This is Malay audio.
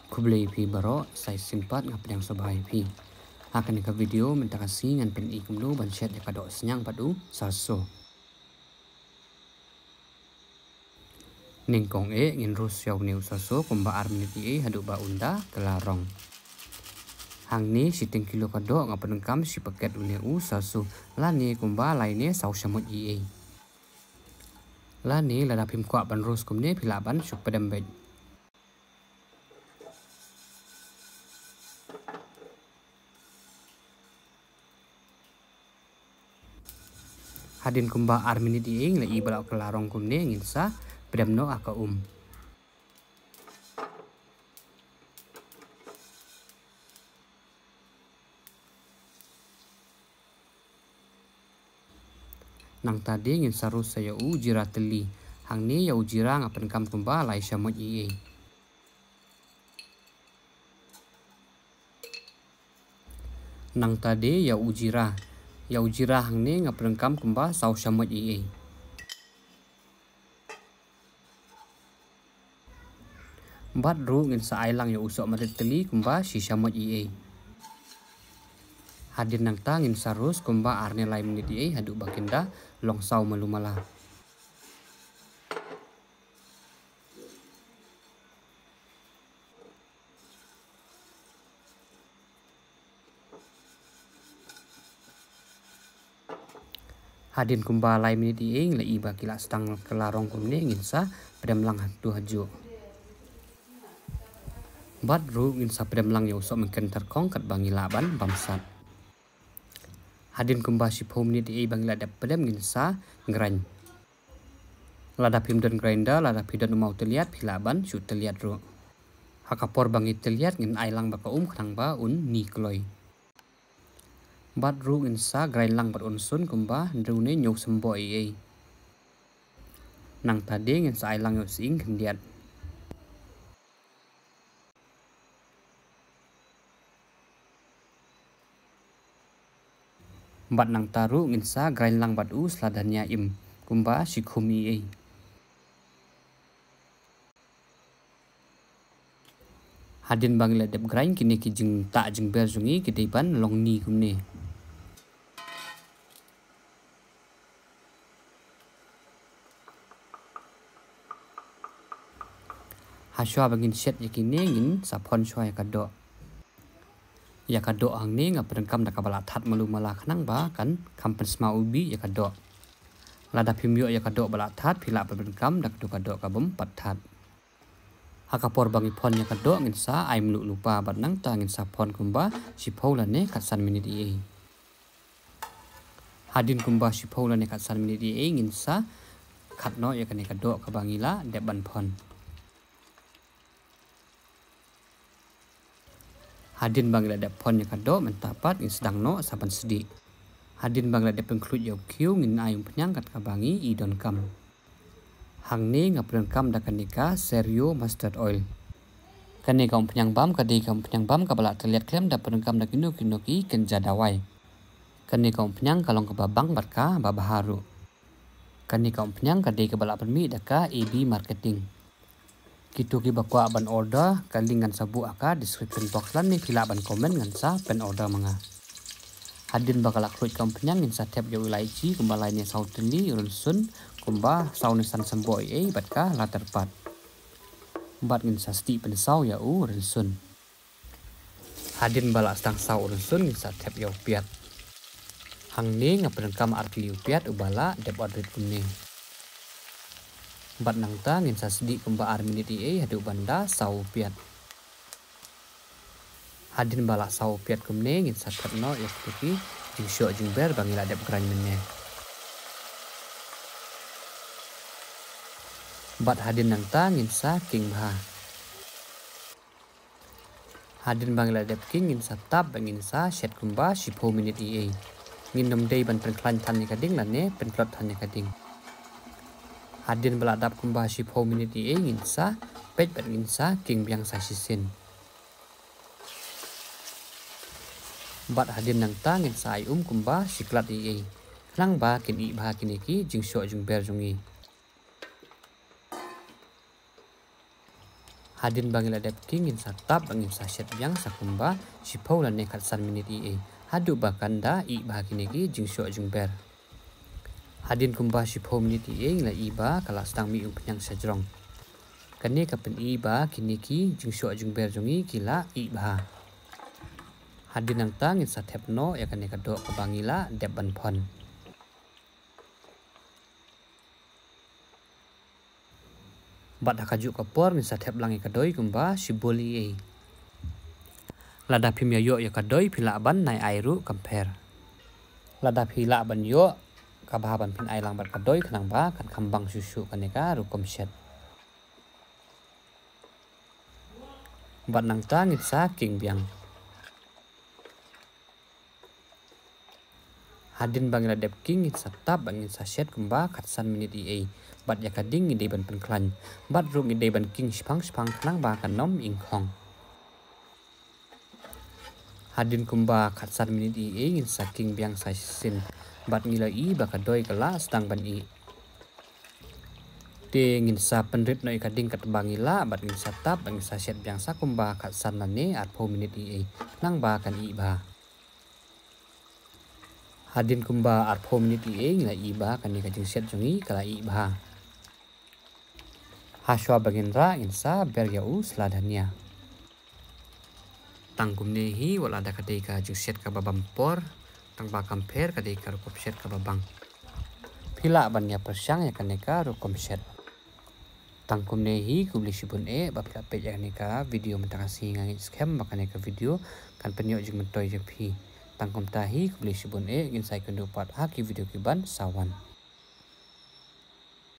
Kublai pi baro sai simpat ngap yang sobai pi. Akan ke video minta kasih ngan pen ikum nu ban chat ya kado senyang padu saso. Ningkong ngin rus yaw new saso kumba armiti hadu ba unda kelarong. Hang ni siting kilo kado ngapan kam si paket uneu saso lani kumba lainnya sau samut Lani lada pim kwa ban rus kumne pilaban syuk pedembet. Hadin kumba armini diing la ibala kelarong kumne ngin sa pedamno aka Nang tadi ngin sarus saya jira teli. Hang ni ya jira ngapan kam kumba lai samut Nang tadi ya ujira hang ni ngapan kam kumba sau samut Bat ru ngin sa ailang ya usok marit teli kumba si samut Hadir nang tangin sarus kumba arne lai menit hadu baginda long sau malumala. Hadin kumba lai menit la iba kila stang kelarong kumne ngin sa pedam lang hadu haju. Bat ru ngin sa pedam lang ya usok mungkin terkong kat bangi laban bamsat. Hadin kumba si pom ni bang lada pedam ngin sa ngrany. Lada pim dan grinder lada pidon mau terlihat pilaban syut terlihat ru. Hakapor bangi terlihat ngin ailang baka khnang ba ni kloi. Bat ru ngin sa grind lang bat sun kumba ndrune nyok sembo Nang tadi ngin sa ailang yo sing kendiat. Bat nang taru ngin sa grind lang bat seladannya kumba si khumi Hadin bang ledep grind kini ki jing tak jing ber jungi kitiban long ni kumne. Haswa bangin set yakini ngin sapon shwa yakado. Yakado ang ni ngapan kam nakabala that malumala khnang ba kan kampen sma ubi yakado. Lada pimyo yakado bala that pila pen kam dak kado kabum pat that. Hakapor bangi pon yakado ngin sa aim lupa bat nang ta ngin sapon kumba si paula ne katsan minit Hadin kumba si paula ne katsan minit ngin sa katno yakane kado kabangila deban pon. Hadin bang lada pon yakado mentapat ngin sedang no saban sedi. Hadin bang lada pengklut yau kiu ngin ayung penyang kat kabangi idon kam. Hang ni ngapan kam dakanika serio mustard oil. Kani kaum penyang bam kadi kaum penyang bam kabala terlihat klem dapat kam dakino kinoki kenja dawai. Kani kaum penyang kalong kababang batka babaharu. Kani kaum penyang kadi kabala permi daka AB marketing. Kitu ki bakwa ban order kalingan sabu aka description box lan ni pila ban komen ngan sa pen order manga. Hadin bakal akruit kaum penyang ngin sa tap yo ilaichi kumba lainnya sauteli runsun kumba saunisan semboi batka latar pat. Bat ngin sa sti pen sau ya runsun. Hadin bala stang sau runsun ngin sa tap yo piat. Hang ni ngapan kam arti piat ubala dep order kumne. Bat nang ta ngin sa sedi kumba arminit hadu banda sau piat. Hadin bala sau piat kumne ngin sa terno ya kuki jing syok jing ber bangila dep grany menne. Bat hadin nang ta ngin sa king bha. Hadin bangila dep king ngin sa tab bangin sa shet kumba si 4 minit Ngin nom day ban pen klan tan kading lan ne pen plot tan kading. Hadin beladap kumba si 4 minit ngin sa pet ngin sa king biang sa sisin. Bat hadin nang ta ngin sa kumba si klat Klang ba kin i ba kiniki jing syok jing ber jungi. Hadin bangila dep king in satap bangin saset yang sakumba sipau lan nekat san minit hadu bakanda bahagi negi jing syok jing ber. Hadin kumba sipau minit ngila kala stang mi penyang sajrong. Kane kapen kini ki jing syok jing ber jongi kila bah. Hadin nang tang in satep no ya kane kadok kabangila dep ban pon. Bat hakaju kapor min satep langi kadoi kumba siboli Lada pim yo ya kadoi pila ban nai airu kamper. Lada pila ban yo kabahaban pin ai lang bat kadoi kanang ba kan kambang susu kaneka rukom set. Bat nang tang itsa king biang. Hadin bangila dep king it satap bangin saset kumba katsan minit bat yakading ide ban penklan bat rum ide ban king spang kanang ba kan nom ingkong. Hadin kumba katsan minit ngin saking biang sasin bat ngila bakadoi kala stang ban te ngin sa penrit no ikading kat bangila bat ngin satap bangin saset biang sakumba katsan nane at po minit nang ba kan ba. Hadin kumba at 4 minit ngila kan ni kajing set jongi kala bah. Haswa baginra insa beryau seladania. Tangkum nehi wala ada kadai ka jing set ka babampor tang ba kamper kadai ka rukom set ka babang. Pila bannya persyang ya kaneka rukom set. Tangkum nehi kubli sibun bapila pe ya kaneka video mentakasi ngangi scam makaneka video kan penyo jing mentoy jepi. Tangkum tahi kubli sibun ingin saya kendupat haki video kiban sawan.